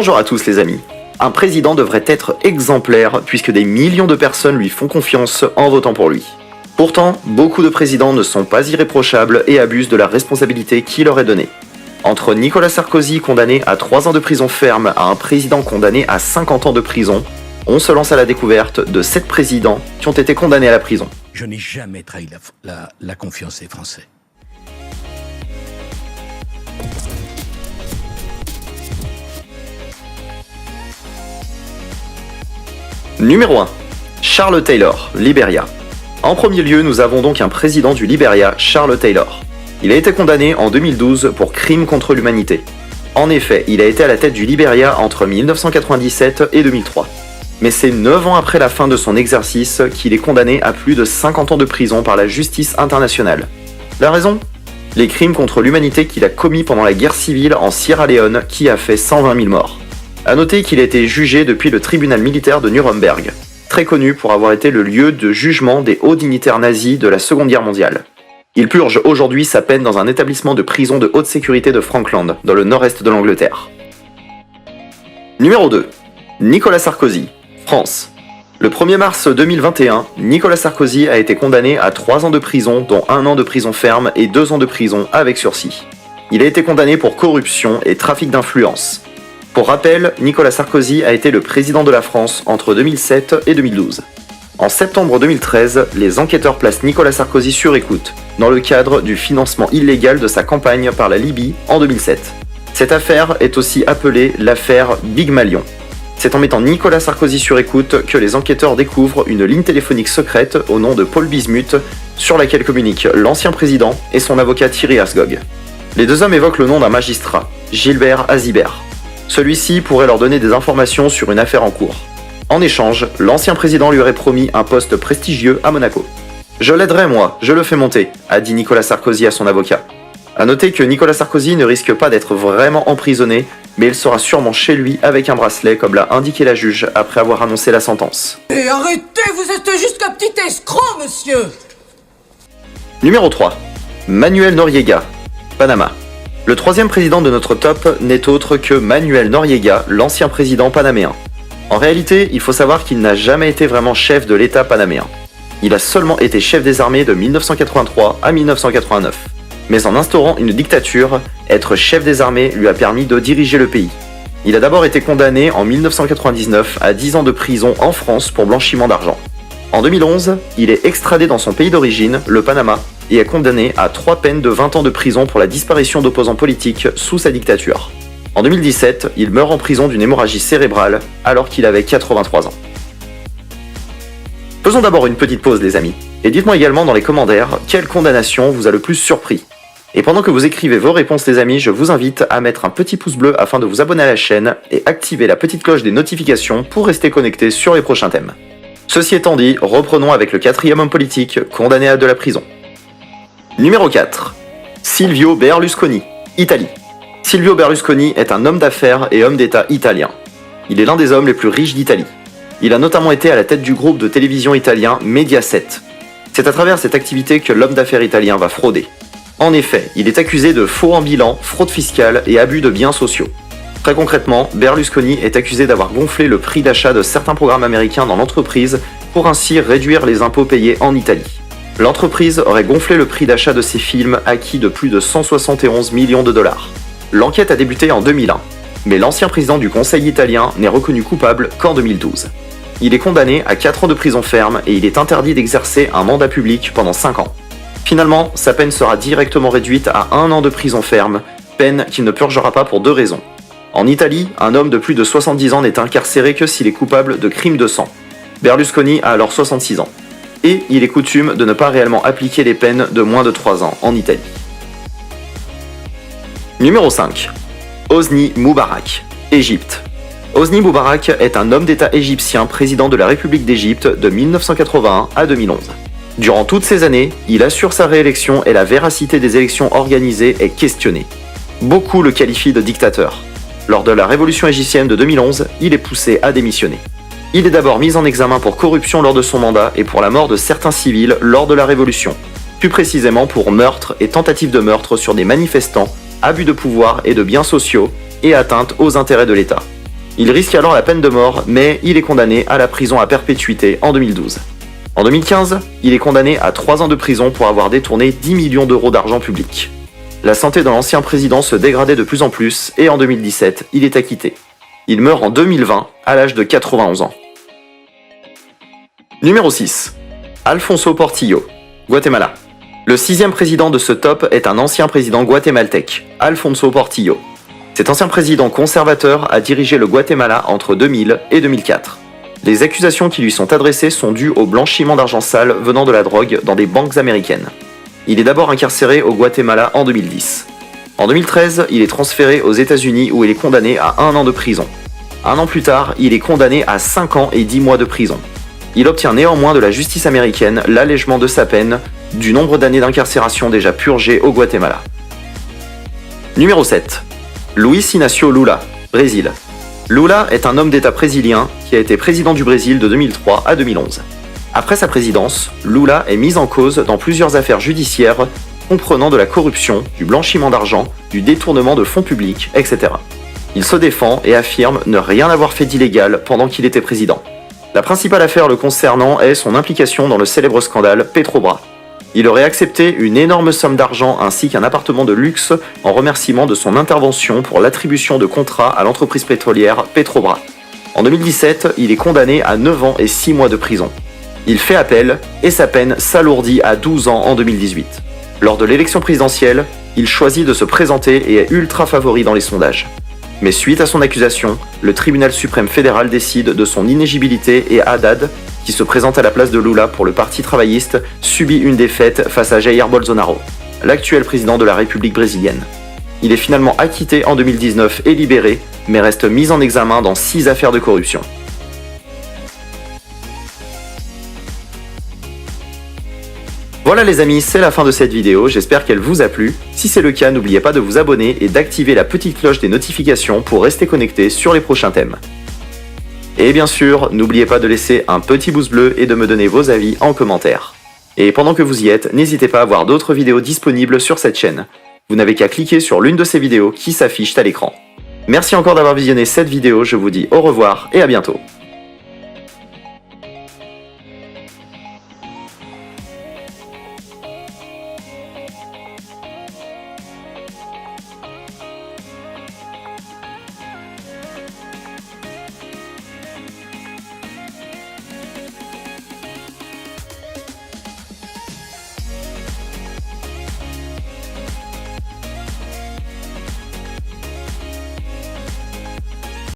Bonjour à tous les amis. Un président devrait être exemplaire puisque des millions de personnes lui font confiance en votant pour lui. Pourtant, beaucoup de présidents ne sont pas irréprochables et abusent de la responsabilité qui leur est donnée. Entre Nicolas Sarkozy condamné à 3 ans de prison ferme à un président condamné à 50 ans de prison, on se lance à la découverte de 7 présidents qui ont été condamnés à la prison. Je n'ai jamais trahi la confiance des Français. Numéro 1. Charles Taylor, Libéria. En premier lieu, nous avons donc un président du Libéria, Charles Taylor. Il a été condamné en 2012 pour crime contre l'humanité. En effet, il a été à la tête du Libéria entre 1997 et 2003. Mais c'est 9 ans après la fin de son exercice qu'il est condamné à plus de 50 ans de prison par la justice internationale. La raison ? Les crimes contre l'humanité qu'il a commis pendant la guerre civile en Sierra Leone qui a fait 120 000 morts. A noter qu'il a été jugé depuis le tribunal militaire de Nuremberg, très connu pour avoir été le lieu de jugement des hauts dignitaires nazis de la Seconde Guerre mondiale. Il purge aujourd'hui sa peine dans un établissement de prison de haute sécurité de Falkland, dans le nord-est de l'Angleterre. Numéro 2. Nicolas Sarkozy, France. Le 1er mars 2021, Nicolas Sarkozy a été condamné à 3 ans de prison, dont 1 an de prison ferme et 2 ans de prison avec sursis. Il a été condamné pour corruption et trafic d'influence. Pour rappel, Nicolas Sarkozy a été le président de la France entre 2007 et 2012. En septembre 2013, les enquêteurs placent Nicolas Sarkozy sur écoute, dans le cadre du financement illégal de sa campagne par la Libye en 2007. Cette affaire est aussi appelée l'affaire Big Malion. C'est en mettant Nicolas Sarkozy sur écoute que les enquêteurs découvrent une ligne téléphonique secrète au nom de Paul Bismuth, sur laquelle communiquent l'ancien président et son avocat Thierry Herzog. Les deux hommes évoquent le nom d'un magistrat, Gilbert Azibert. Celui-ci pourrait leur donner des informations sur une affaire en cours. En échange, l'ancien président lui aurait promis un poste prestigieux à Monaco. « Je l'aiderai moi, je le fais monter », a dit Nicolas Sarkozy à son avocat. A noter que Nicolas Sarkozy ne risque pas d'être vraiment emprisonné, mais il sera sûrement chez lui avec un bracelet comme l'a indiqué la juge après avoir annoncé la sentence. Et arrêtez, vous êtes juste un petit escroc, monsieur! Numéro 3. Manuel Noriega, Panama. Le troisième président de notre top n'est autre que Manuel Noriega, l'ancien président panaméen. En réalité, il faut savoir qu'il n'a jamais été vraiment chef de l'État panaméen. Il a seulement été chef des armées de 1983 à 1989. Mais en instaurant une dictature, être chef des armées lui a permis de diriger le pays. Il a d'abord été condamné en 1999 à 10 ans de prison en France pour blanchiment d'argent. En 2011, il est extradé dans son pays d'origine, le Panama, et est condamné à 3 peines de 20 ans de prison pour la disparition d'opposants politiques sous sa dictature. En 2017, il meurt en prison d'une hémorragie cérébrale alors qu'il avait 83 ans. Faisons d'abord une petite pause les amis, et dites-moi également dans les commentaires quelle condamnation vous a le plus surpris. Et pendant que vous écrivez vos réponses les amis, je vous invite à mettre un petit pouce bleu afin de vous abonner à la chaîne et activer la petite cloche des notifications pour rester connecté sur les prochains thèmes. Ceci étant dit, reprenons avec le 4e homme politique condamné à de la prison. Numéro 4. Silvio Berlusconi, Italie. Silvio Berlusconi est un homme d'affaires et homme d'État italien. Il est l'un des hommes les plus riches d'Italie. Il a notamment été à la tête du groupe de télévision italien Mediaset. C'est à travers cette activité que l'homme d'affaires italien va frauder. En effet, il est accusé de faux en bilan, fraude fiscale et abus de biens sociaux. Très concrètement, Berlusconi est accusé d'avoir gonflé le prix d'achat de certains programmes américains dans l'entreprise pour ainsi réduire les impôts payés en Italie. L'entreprise aurait gonflé le prix d'achat de ses films acquis de plus de 171 millions de dollars. L'enquête a débuté en 2001, mais l'ancien président du Conseil italien n'est reconnu coupable qu'en 2012. Il est condamné à 4 ans de prison ferme et il est interdit d'exercer un mandat public pendant 5 ans. Finalement, sa peine sera directement réduite à 1 an de prison ferme, peine qu'il ne purgera pas pour 2 raisons. En Italie, un homme de plus de 70 ans n'est incarcéré que s'il est coupable de crimes de sang. Berlusconi a alors 66 ans. Et il est coutume de ne pas réellement appliquer les peines de moins de 3 ans en Italie. Numéro 5. Hosni Moubarak, Égypte. Hosni Moubarak est un homme d'État égyptien président de la République d'Égypte de 1981 à 2011. Durant toutes ces années, il assure sa réélection et la véracité des élections organisées est questionnée. Beaucoup le qualifient de dictateur. Lors de la révolution égyptienne de 2011, il est poussé à démissionner. Il est d'abord mis en examen pour corruption lors de son mandat et pour la mort de certains civils lors de la révolution, plus précisément pour meurtre et tentative de meurtre sur des manifestants, abus de pouvoir et de biens sociaux et atteinte aux intérêts de l'État. Il risque alors la peine de mort, mais il est condamné à la prison à perpétuité en 2012. En 2015, il est condamné à 3 ans de prison pour avoir détourné 10 millions d'euros d'argent public. La santé de l'ancien président se dégradait de plus en plus et en 2017, il est acquitté. Il meurt en 2020 à l'âge de 91 ans. Numéro 6. Alfonso Portillo, Guatemala. Le 6e président de ce top est un ancien président guatémaltèque, Alfonso Portillo. Cet ancien président conservateur a dirigé le Guatemala entre 2000 et 2004. Les accusations qui lui sont adressées sont dues au blanchiment d'argent sale venant de la drogue dans des banques américaines. Il est d'abord incarcéré au Guatemala en 2010. En 2013, il est transféré aux États-Unis où il est condamné à 1 an de prison. 1 an plus tard, il est condamné à 5 ans et 10 mois de prison. Il obtient néanmoins de la justice américaine l'allègement de sa peine du nombre d'années d'incarcération déjà purgées au Guatemala. Numéro 7. Luis Inácio Lula, Brésil. Lula est un homme d'État brésilien qui a été président du Brésil de 2003 à 2011. Après sa présidence, Lula est mis en cause dans plusieurs affaires judiciaires comprenant de la corruption, du blanchiment d'argent, du détournement de fonds publics, etc. Il se défend et affirme ne rien avoir fait d'illégal pendant qu'il était président. La principale affaire le concernant est son implication dans le célèbre scandale Petrobras. Il aurait accepté une énorme somme d'argent ainsi qu'un appartement de luxe en remerciement de son intervention pour l'attribution de contrats à l'entreprise pétrolière Petrobras. En 2017, il est condamné à 9 ans et 6 mois de prison. Il fait appel et sa peine s'alourdit à 12 ans en 2018. Lors de l'élection présidentielle, il choisit de se présenter et est ultra favori dans les sondages. Mais suite à son accusation, le tribunal suprême fédéral décide de son inéligibilité et Haddad, qui se présente à la place de Lula pour le parti travailliste, subit une défaite face à Jair Bolsonaro, l'actuel président de la République brésilienne. Il est finalement acquitté en 2019 et libéré, mais reste mis en examen dans 6 affaires de corruption. Voilà les amis, c'est la fin de cette vidéo, j'espère qu'elle vous a plu. Si c'est le cas, n'oubliez pas de vous abonner et d'activer la petite cloche des notifications pour rester connecté sur les prochains thèmes. Et bien sûr, n'oubliez pas de laisser un petit pouce bleu et de me donner vos avis en commentaire. Et pendant que vous y êtes, n'hésitez pas à voir d'autres vidéos disponibles sur cette chaîne. Vous n'avez qu'à cliquer sur l'une de ces vidéos qui s'affichent à l'écran. Merci encore d'avoir visionné cette vidéo, je vous dis au revoir et à bientôt.